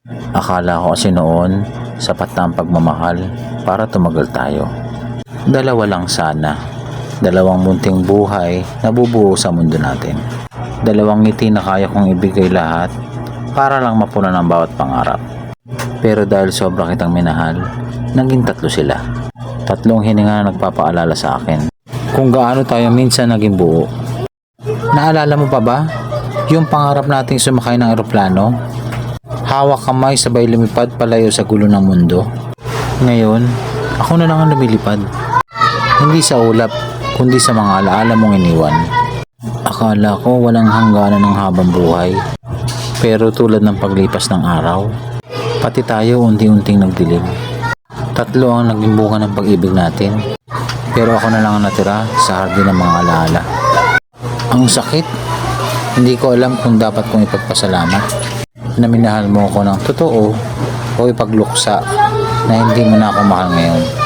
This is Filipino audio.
Akala ko kasi noon, sapat na ang pagmamahal para tumagal tayo. Dalawa lang sana. Dalawang munting buhay na bubuo sa mundo natin. Dalawang ngiti na kaya kong ibigay lahat para lang mapunan ang bawat pangarap. Pero dahil sobra kitang minahal, naging tatlo sila. Tatlong hininga na nagpapaalala sa akin kung gaano tayo minsan naging buo. Naalala mo pa ba? Yung pangarap nating sumakay ng eroplano? Hawak kamay sabay lumipad palayo sa gulo ng mundo. Ngayon, ako na lang ang lumilipad. Hindi sa ulap, kundi sa mga alaala mong iniwan. Akala ko walang hangganan ng habang buhay. Pero tulad ng paglipas ng araw, pati tayo unti-unting nagdilim. Tatlo ang naging bunga ng pag-ibig natin. Pero ako na lang ang natira sa hardin ng mga alaala. Ang sakit. Hindi ko alam kung dapat kong ipagpasalamat na minahal mo ako ng totoo o ipagluksa na hindi mo na ako mahal ngayon.